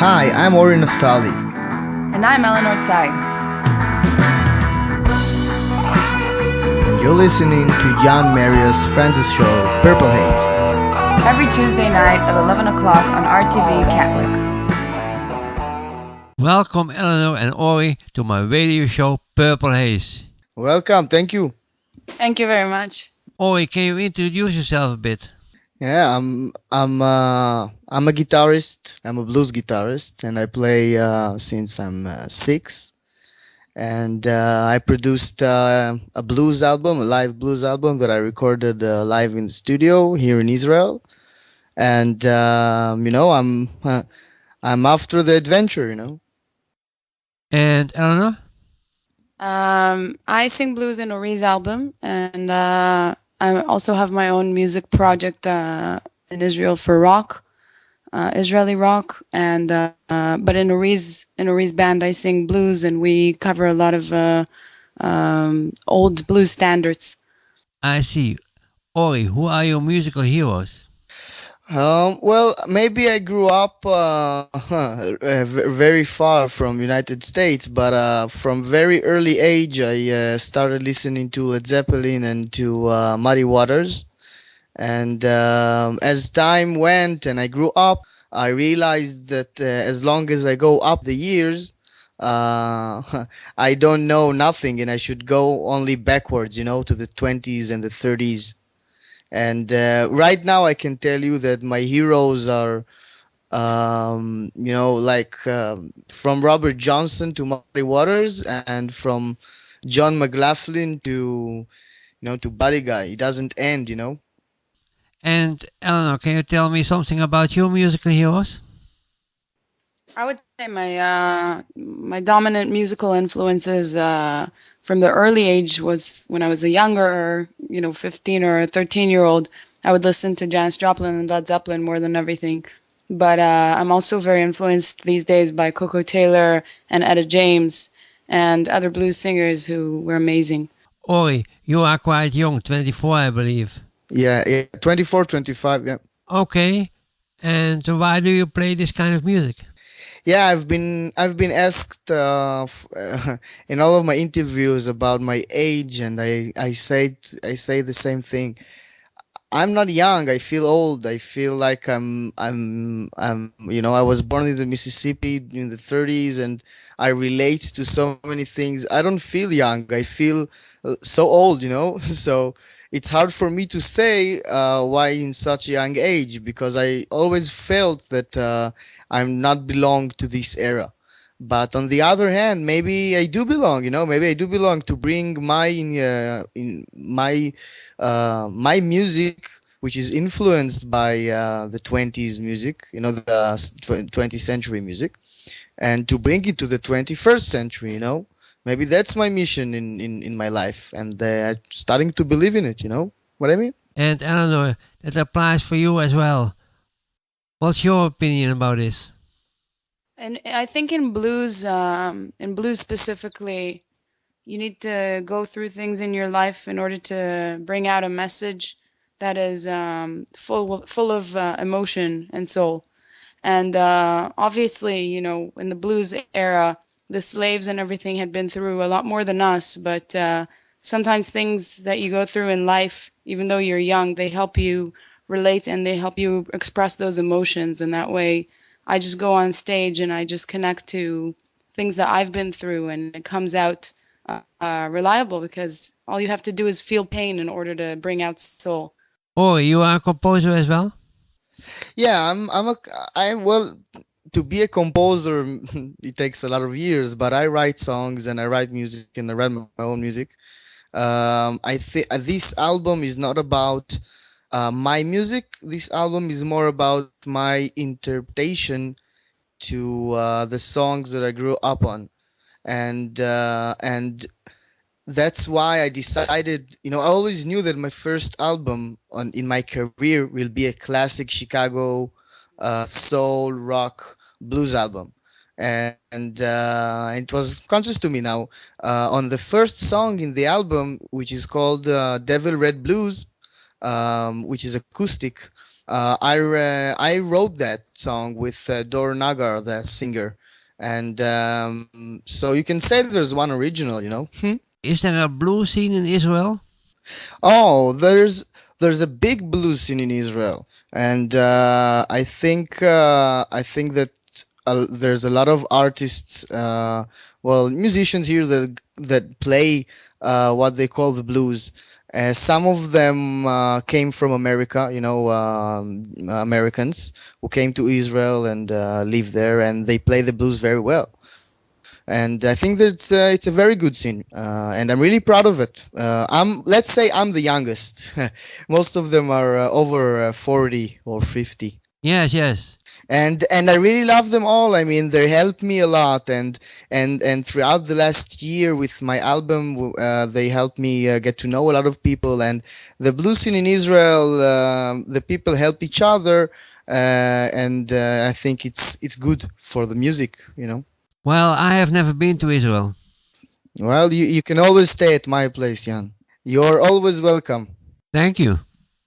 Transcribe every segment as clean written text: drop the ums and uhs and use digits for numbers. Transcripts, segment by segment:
Hi, I'm Ori Naftaly. And I'm Eleanor Tsaig. And you're listening to Jan Marius Franzen's show, Purple Haze. Every Tuesday night at 11 o'clock on RTV Katwijk. Welcome Eleanor and Ori to my radio show Purple Haze. Welcome, thank you. Thank you very much. Ori, can you introduce yourself a bit? Yeah, I'm a guitarist. I'm a blues guitarist, and I play since I'm 6. And I produced a blues album, a live blues album that I recorded live in the studio here in Israel. And I'm after the adventure. And Eleanor? I sing blues in Ori's album, and I also have my own music project in Israel for rock, Israeli rock, and but in Ori's band I sing blues, and we cover a lot of old blues standards. I see. Ori, who are your musical heroes? Well, maybe I grew up very far from United States, but from very early age, I started listening to Led Zeppelin and to Muddy Waters. And as time went and I grew up, I realized that as long as I go up the years, I don't know nothing, and I should go only backwards, to the 20s and the 30s. And right now, I can tell you that my heroes are, from Robert Johnson to Muddy Waters, and from John McLaughlin to Buddy Guy. It doesn't end. And Eleanor, can you tell me something about your musical heroes? I would say my dominant musical influences from the early age was when I was a younger, 15 or 13-year-old. I would listen to Janis Joplin and Led Zeppelin more than everything. But I'm also very influenced these days by Coco Taylor and Etta James and other blues singers who were amazing. Ori, you are quite young, 24 I believe. Yeah, 24, 25, yeah. Okay, and why do you play this kind of music? Yeah, I've been asked in all of my interviews about my age, and I say the same thing. I'm not young. I feel old. I feel like I was born in the Mississippi in the 30s, and I relate to so many things. I don't feel young. I feel so old. So it's hard for me to say why in such a young age, because I always felt that I'm not belong to this era. But on the other hand, maybe I do belong. Maybe I do belong to bring my music, which is influenced by the 20s music, the 20th century music, and to bring it to the 21st century. Maybe that's my mission in my life, and I'm starting to believe in it. You know what I mean? And Eleanor, that applies for you as well. What's your opinion about this? And I think in blues specifically, you need to go through things in your life in order to bring out a message that is full of emotion and soul. And obviously, in the blues era, the slaves and everything had been through a lot more than us. But sometimes things that you go through in life, even though you're young, they help you relate and they help you express those emotions. And that way, I just go on stage and I just connect to things that I've been through, and it comes out reliable because all you have to do is feel pain in order to bring out soul. Ori, you are a composer as well? Yeah, well, to be a composer, it takes a lot of years, but I write songs and I write music and I write my own music. I think this album is not about my music. This album is more about my interpretation to the songs that I grew up on, and that's why I decided. I always knew that my first album in my career will be a classic Chicago soul rock blues album, and it was conscious to me now. On the first song in the album, which is called Devil Red Blues, which is acoustic. I wrote that song with Dor Nagar, the singer, and so you can say there's one original, you know. Is there a blues scene in Israel? Oh, there's a big blues scene in Israel, and I think that there's a lot of artists, well, musicians here that play what they call the blues. Some of them came from America, you know, Americans who came to Israel and live there, and they play the blues very well. And I think that it's a very good scene, and I'm really proud of it. Let's say I'm the youngest. Most of them are over 40 or 50. Yes, yes. And I really love them all. I mean, they helped me a lot, and throughout the last year with my album, they helped me get to know a lot of people. And the blues scene in Israel, the people help each other, and I think it's good for the music, you know. Well, I have never been to Israel. Well, you can always stay at my place, Jan. You're always welcome. Thank you.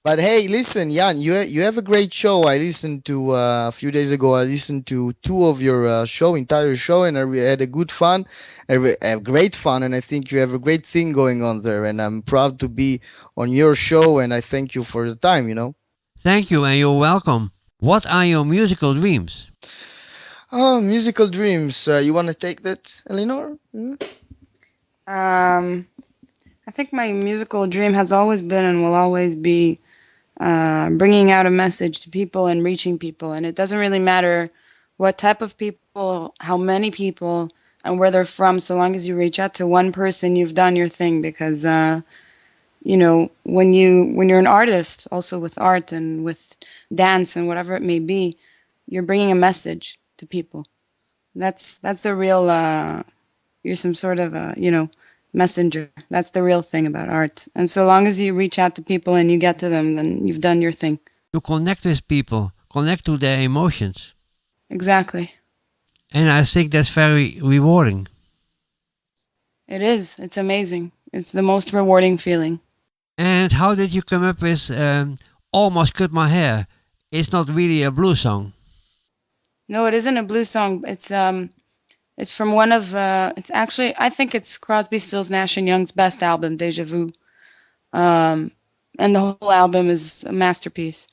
But hey, listen, Jan, you have a great show. I listened to a few days ago. I listened to two of your entire show, and had a good fun, a great fun. And I think you have a great thing going on there. And I'm proud to be on your show. And I thank you for the time. You know. Thank you, and you're welcome. What are your musical dreams? Oh, musical dreams. You want to take that, Eleanor? Hmm? Um, I think my musical dream has always been and will always be bringing out a message to people and reaching people. And it doesn't really matter what type of people, how many people, and where they're from. So long as you reach out to one person, you've done your thing. Because when you're an artist, also with art and with dance and whatever it may be, you're bringing a message to people. That's the real. You're some sort of a messenger. That's the real thing about art. And so long as you reach out to people and you get to them, then you've done your thing. You connect with people, connect to their emotions. Exactly. And I think that's very rewarding. It is. It's amazing. It's the most rewarding feeling. And how did you come up with Almost Cut My Hair? It's not really a blues song. No, it isn't a blues song. It's from one of it's actually, I think it's Crosby, Stills, Nash and Young's best album, Deja Vu. Um, and the whole album is a masterpiece.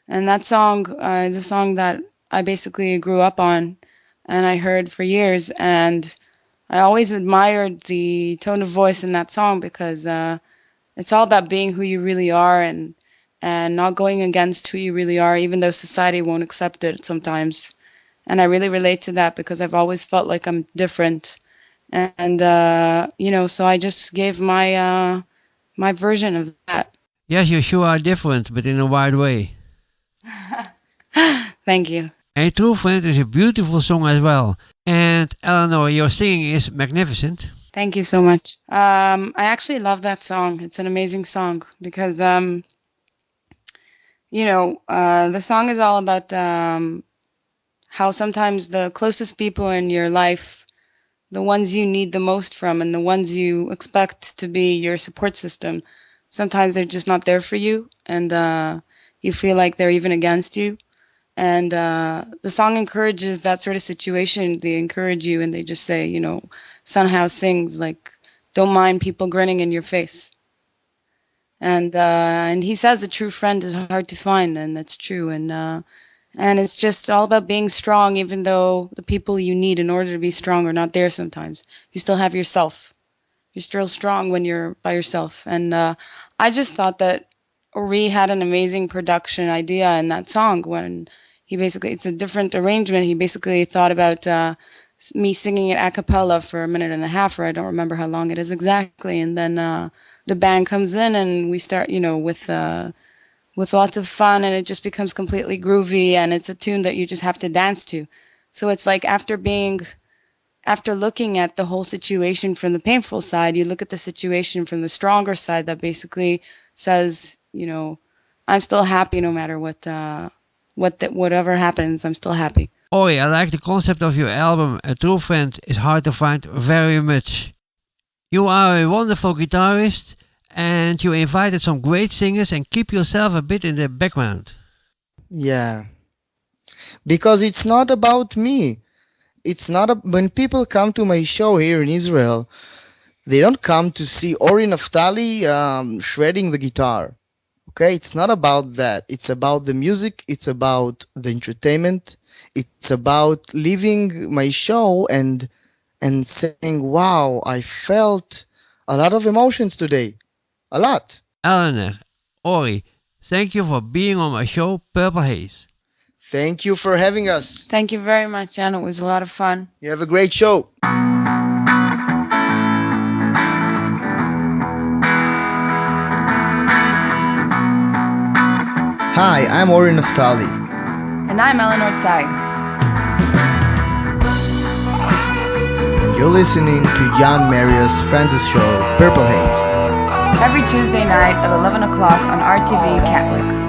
And that song is a song that I basically grew up on and I heard for years. And I always admired the tone of voice in that song because it's all about being who you really are and not going against who you really are, even though society won't accept it sometimes. And I really relate to that because I've always felt like I'm different. And so I just gave my version of that. Yes, you sure are different, but in a wide way. Thank you. A True Friend is a beautiful song as well. And Eleanor, your singing is magnificent. Thank you so much. I actually love that song. It's an amazing song because, the song is all about how sometimes the closest people in your life, the ones you need the most from and the ones you expect to be your support system, sometimes they're just not there for you and you feel like they're even against you. And the song encourages that sort of situation. They encourage you and they just say, somehow sings like, don't mind people grinning in your face. And he says a true friend is hard to find, and that's true. And it's just all about being strong, even though the people you need in order to be strong are not there sometimes. You still have yourself. You're still strong when you're by yourself. And I just thought that Ori had an amazing production idea in that song when it's a different arrangement. He basically thought about me singing it a cappella for a minute and a half, or I don't remember how long it is exactly. And then the band comes in and we start, with lots of fun, and it just becomes completely groovy, and it's a tune that you just have to dance to. So it's like after looking at the whole situation from the painful side, you look at the situation from the stronger side that basically says, I'm still happy no matter whatever happens, I'm still happy. Ori, I like the concept of your album. A True Friend is hard to find very much. You are a wonderful guitarist and you invited some great singers and keep yourself a bit in the background. Yeah, because it's not about me. It's not when people come to my show here in Israel, they don't come to see Ori Naftaly shredding the guitar. Okay, it's not about that. It's about the music. It's about the entertainment. It's about leaving my show and saying, "Wow, I felt a lot of emotions today. A lot." Eleanor, Ori, thank you for being on my show, Purple Haze. Thank you for having us. Thank you very much, Jan. It was a lot of fun. You have a great show. Hi, I'm Ori Naftaly. And I'm Eleanor Tsaig. You're listening to Jan Marius Franzen's show, Purple Haze. Every Tuesday night at 11 o'clock on RTV Katwijk.